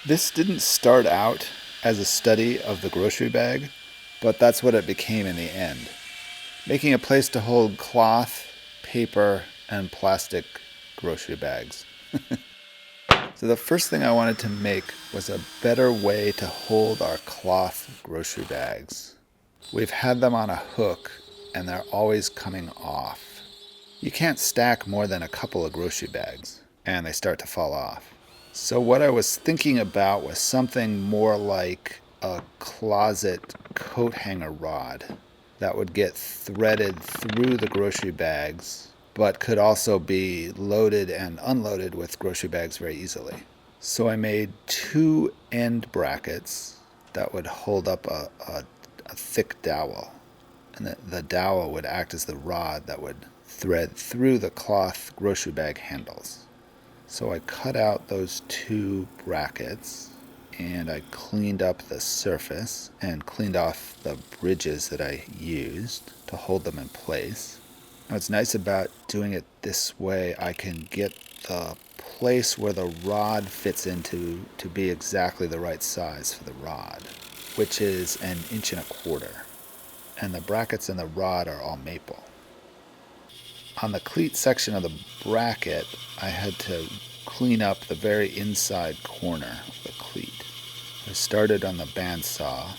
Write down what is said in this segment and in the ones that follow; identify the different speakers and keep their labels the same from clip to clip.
Speaker 1: This didn't start out as a study of the grocery bag, but that's what it became in the end. Making a place to hold cloth, paper, and plastic grocery bags. So the first thing I wanted to make was a better way to hold our cloth grocery bags. We've had them on a hook and they're always coming off. You can't stack more than a couple of grocery bags and they start to fall off. So what I was thinking about was something more like a closet coat hanger rod that would get threaded through the grocery bags, but could also be loaded and unloaded with grocery bags very easily. So I made two end brackets that would hold up a thick dowel. And the dowel would act as the rod that would thread through the cloth grocery bag handles. So I cut out those two brackets and I cleaned up the surface and cleaned off the bridges that I used to hold them in place. What's nice about doing it this way, I can get the place where the rod fits into to be exactly the right size for the rod, which is 1.25 inches. And the brackets and the rod are all maple. On the cleat section of the bracket, I had to clean up the very inside corner of the cleat. I started on the bandsaw.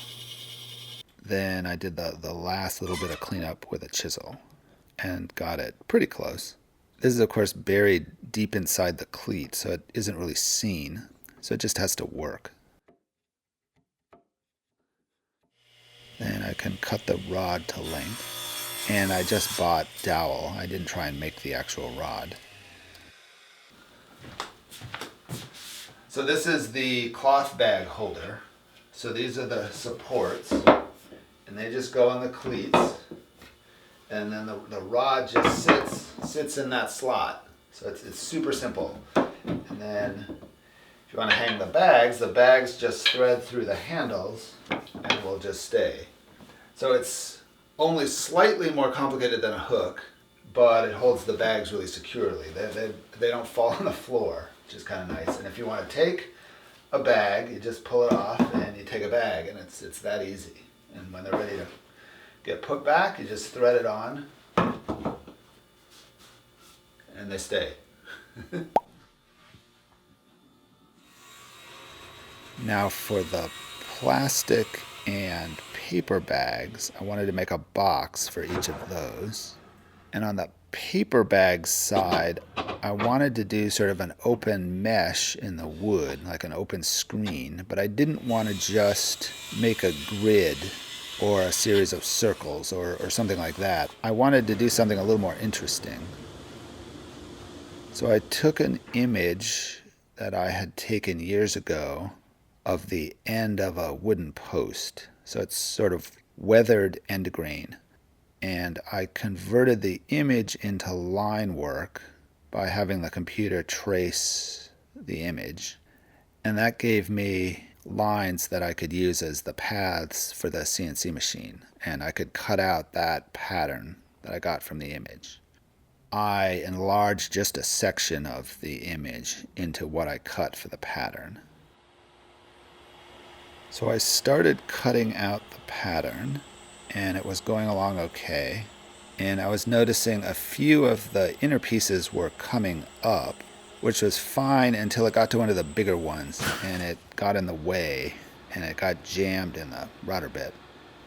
Speaker 1: Then I did the last little bit of cleanup with a chisel and got it pretty close. This is, of course, buried deep inside the cleat, so it isn't really seen. So it just has to work. Then I can cut the rod to length. And I just bought dowel. I didn't try and make the actual rod. So this is the cloth bag holder. So these are the supports. And they just go on the cleats. And then the rod just sits in that slot. So it's super simple. And then if you want to hang the bags just thread through the handles and will just stay. So it's only slightly more complicated than a hook, but it holds the bags really securely. They don't fall on the floor, which is kind of nice. And if you want to take a bag, you just pull it off and you take a bag, and it's that easy. And when they're ready to get put back, you just thread it on, and they stay. Now for the plastic and paper bags, I wanted to make a box for each of those. And on the paper bag side, I wanted to do sort of an open mesh in the wood, like an open screen, but I didn't want to just make a grid or a series of circles or something like that. I wanted to do something a little more interesting. So I took an image that I had taken years ago of the end of a wooden post. So it's sort of weathered end grain. And I converted the image into line work by having the computer trace the image. And that gave me lines that I could use as the paths for the CNC machine. And I could cut out that pattern that I got from the image. I enlarged just a section of the image into what I cut for the pattern. So I started cutting out the pattern, and it was going along okay. And I was noticing a few of the inner pieces were coming up, which was fine until it got to one of the bigger ones, and it got in the way, and it got jammed in the router bit.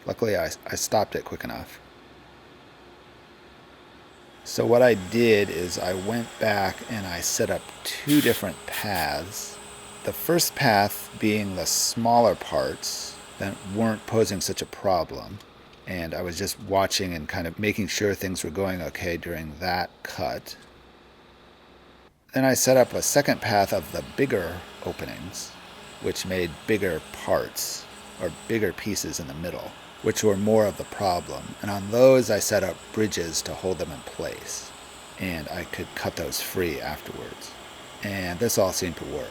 Speaker 1: Luckily, I stopped it quick enough. So what I did is I went back and I set up two different paths. The first path being the smaller parts that weren't posing such a problem. And I was just watching and kind of making sure things were going okay during that cut. Then I set up a second path of the bigger openings, which made bigger parts or bigger pieces in the middle, which were more of the problem. And on those I set up bridges to hold them in place. And I could cut those free afterwards. And this all seemed to work.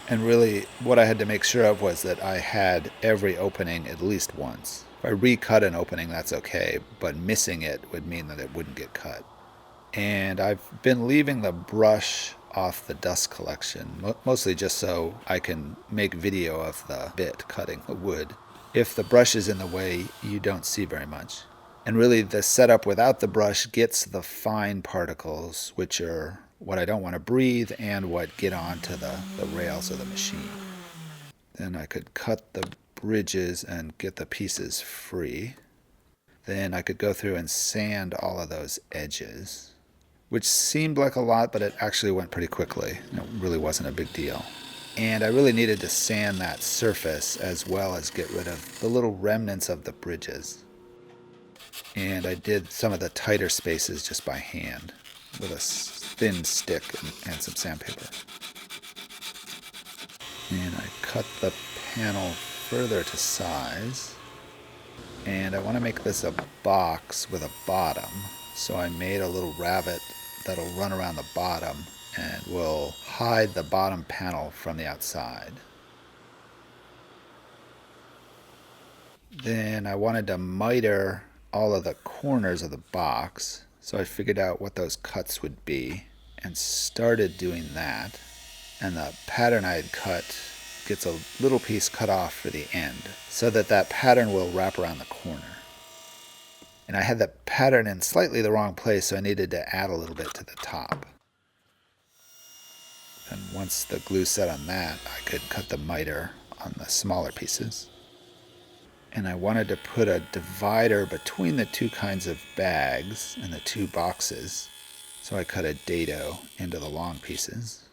Speaker 1: And really, what I had to make sure of was that I had every opening at least once. If I recut an opening, that's okay, but missing it would mean that it wouldn't get cut. And I've been leaving the brush off the dust collection, mostly just so I can make video of the bit cutting the wood. If the brush is in the way, you don't see very much. And really, the setup without the brush gets the fine particles, which are what I don't want to breathe and what get onto the rails of the machine. Then I could cut the bridges and get the pieces free. Then I could go through and sand all of those edges, which seemed like a lot, but it actually went pretty quickly. It really wasn't a big deal. And I really needed to sand that surface as well as get rid of the little remnants of the bridges. And I did some of the tighter spaces just by hand with a thin stick and some sandpaper. And I cut the panel further to size. And I want to make this a box with a bottom. So I made a little rabbet that'll run around the bottom and will hide the bottom panel from the outside. Then I wanted to miter all of the corners of the box, so I figured out what those cuts would be and started doing that. And the pattern I had cut gets a little piece cut off for the end, so that pattern will wrap around the corner. And I had the pattern in slightly the wrong place, so I needed to add a little bit to the top. And once the glue set on that, I could cut the miter on the smaller pieces. And I wanted to put a divider between the two kinds of bags and the two boxes, so I cut a dado into the long pieces.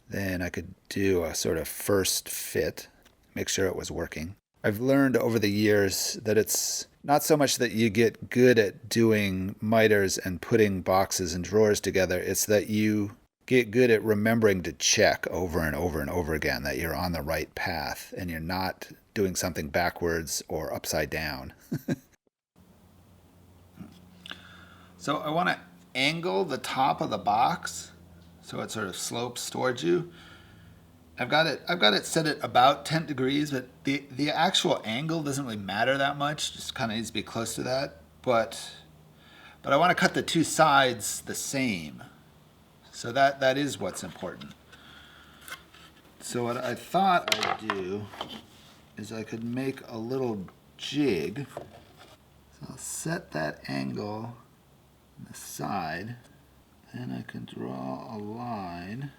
Speaker 1: Then I could do a sort of first fit, make sure it was working. I've learned over the years that it's not so much that you get good at doing miters and putting boxes and drawers together, it's that you get good at remembering to check over and over and over again that you're on the right path and you're not doing something backwards or upside down. So I want to angle the top of the box so it sort of slopes towards you. I've got it set at about 10 degrees, but the actual angle doesn't really matter that much. Just kind of needs to be close to that. But I want to cut the two sides the same. So that is what's important. So what I thought I'd do is I could make a little jig. So I'll set that angle on the side. Then I can draw a line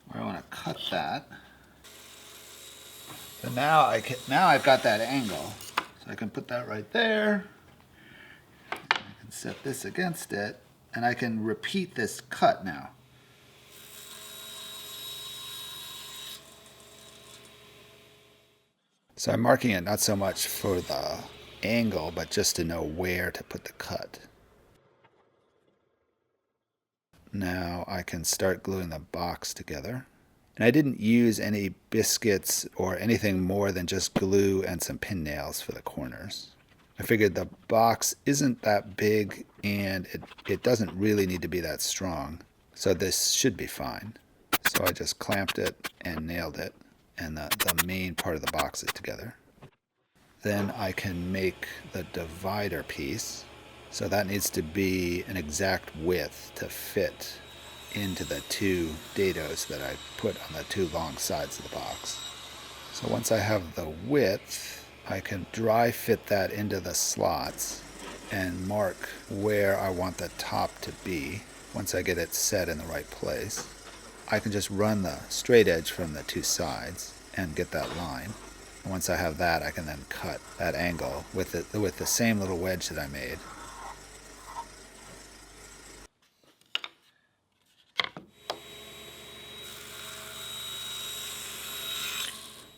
Speaker 1: where I want to cut that. So now I've got that angle. So I can put that right there. I can set this against it, and I can repeat this cut now. So I'm marking it not so much for the angle, but just to know where to put the cut. Now I can start gluing the box together. And I didn't use any biscuits or anything more than just glue and some pin nails for the corners. I figured the box isn't that big and it doesn't really need to be that strong. So this should be fine. So I just clamped it and nailed it, and the main part of the box is together. Then I can make the divider piece. So that needs to be an exact width to fit into the two dados that I put on the two long sides of the box. So once I have the width, I can dry fit that into the slots and mark where I want the top to be. Once I get it set in the right place, I can just run the straight edge from the two sides and get that line. And once I have that, I can then cut that angle with the same little wedge that I made.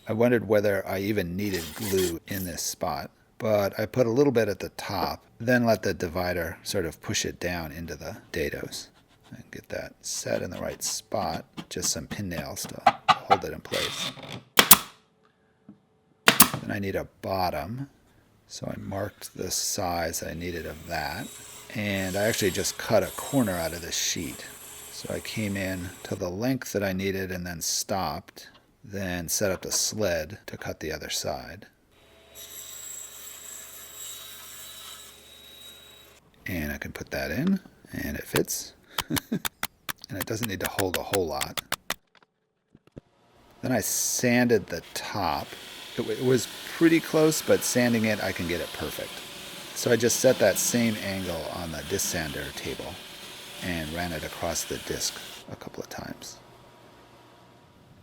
Speaker 1: I wondered whether I even needed glue in this spot, but I put a little bit at the top, then let the divider sort of push it down into the dados. And get that set in the right spot, just some pin nails to hold it in place. Then I need a bottom, so I marked the size I needed of that, and I actually just cut a corner out of this sheet. So I came in to the length that I needed and then stopped. Then set up the sled to cut the other side. And I can put that in, and it fits. And it doesn't need to hold a whole lot. Then I sanded the top. It was pretty close, but sanding it, I can get it perfect. So I just set that same angle on the disc sander table and ran it across the disc a couple of times.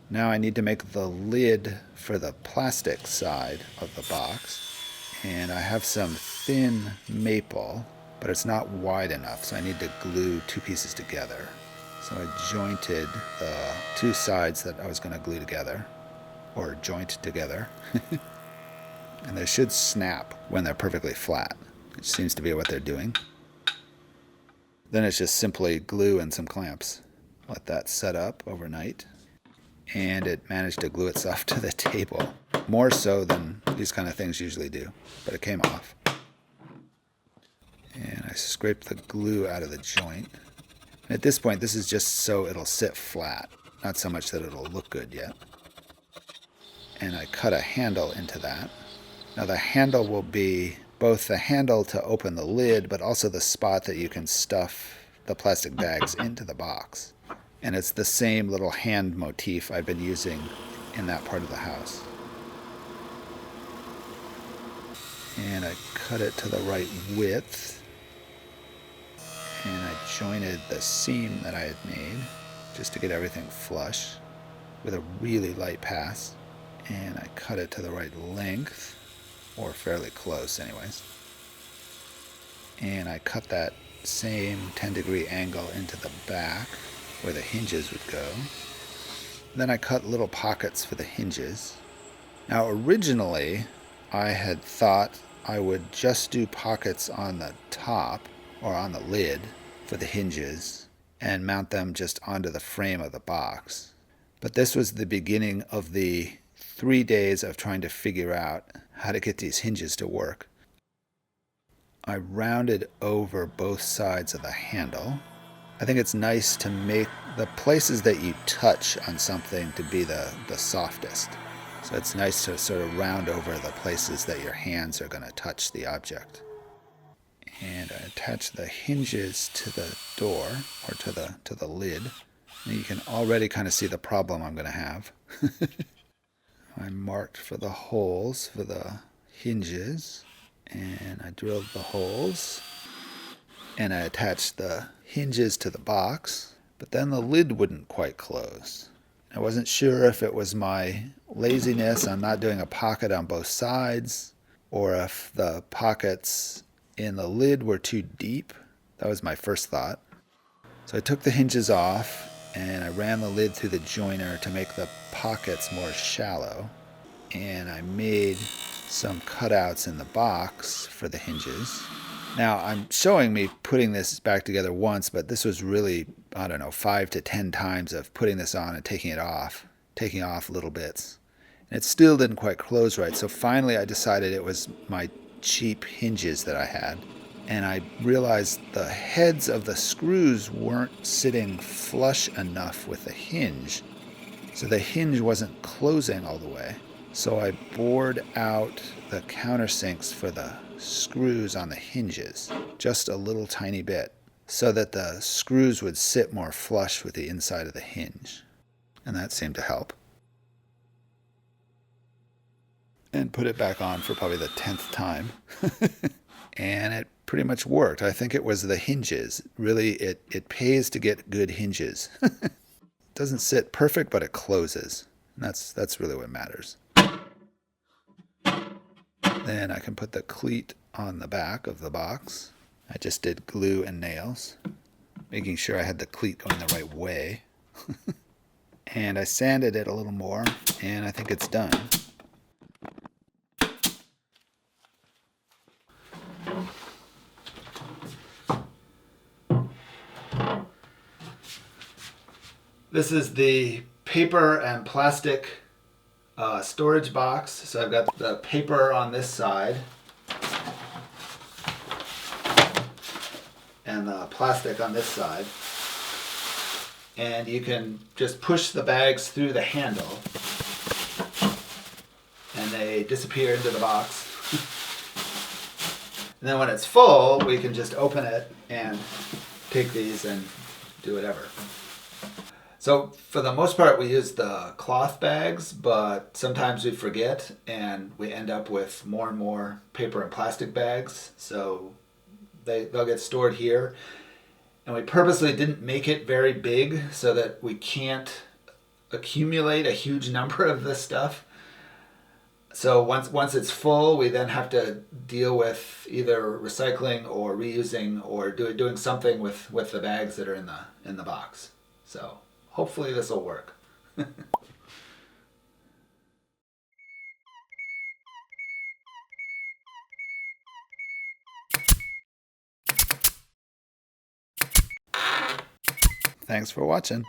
Speaker 1: Now I need to make the lid for the plastic side of the box. And I have some thin maple, but it's not wide enough, so I need to glue two pieces together. So I jointed the two sides that I was going to glue together, or joint together. And they should snap when they're perfectly flat, which seems to be what they're doing. Then it's just simply glue and some clamps. Let that set up overnight. And it managed to glue itself to the table, more so than these kind of things usually do, but it came off. And I scraped the glue out of the joint. And at this point, this is just so it'll sit flat, not so much that it'll look good yet. And I cut a handle into that. Now the handle will be both the handle to open the lid, but also the spot that you can stuff the plastic bags into the box. And it's the same little hand motif I've been using in that part of the house. And I cut it to the right width. And I jointed the seam that I had made just to get everything flush with a really light pass. And I cut it to the right length, or fairly close anyways. And I cut that same 10-degree angle into the back where the hinges would go. Then I cut little pockets for the hinges. Now originally I had thought I would just do pockets on the top or on the lid for the hinges and mount them just onto the frame of the box. But this was the beginning of the 3 days of trying to figure out how to get these hinges to work. I rounded over both sides of the handle. I think it's nice to make the places that you touch on something to be the softest. So it's nice to sort of round over the places that your hands are going to touch the object. And I attach the hinges to the door, or to the lid. And you can already kind of see the problem I'm going to have. I marked for the holes for the hinges, and I drilled the holes. And I attached the hinges to the box, but then the lid wouldn't quite close. I wasn't sure if it was my laziness on not doing a pocket on both sides, or if the pockets in the lid were too deep. That was my first thought. So I took the hinges off, and I ran the lid through the joiner to make the pockets more shallow. And I made some cutouts in the box for the hinges. Now, I'm showing me putting this back together once, but this was really, 5 to 10 times of putting this on and taking off little bits. And it still didn't quite close right, so finally I decided it was my cheap hinges that I had. And I realized the heads of the screws weren't sitting flush enough with the hinge, so the hinge wasn't closing all the way. So I bored out the countersinks for the screws on the hinges, just a little tiny bit, so that the screws would sit more flush with the inside of the hinge. And that seemed to help. And put it back on for probably the 10th time. And it pretty much worked. I think it was the hinges. Really, it pays to get good hinges. It doesn't sit perfect, but it closes. And that's really what matters. Then I can put the cleat on the back of the box. I just did glue and nails, making sure I had the cleat going the right way. And I sanded it a little more, and I think it's done. This is the paper and plastic storage box. So I've got the paper on this side and the plastic on this side. And you can just push the bags through the handle and they disappear into the box. And then when it's full, we can just open it and take these and do whatever. So for the most part, we use the cloth bags, but sometimes we forget and we end up with more and more paper and plastic bags. So they'll get stored here. And we purposely didn't make it very big so that we can't accumulate a huge number of this stuff. So once it's full, we then have to deal with either recycling or reusing or doing something with the bags that are in the box. So hopefully this will work. Thanks for watching.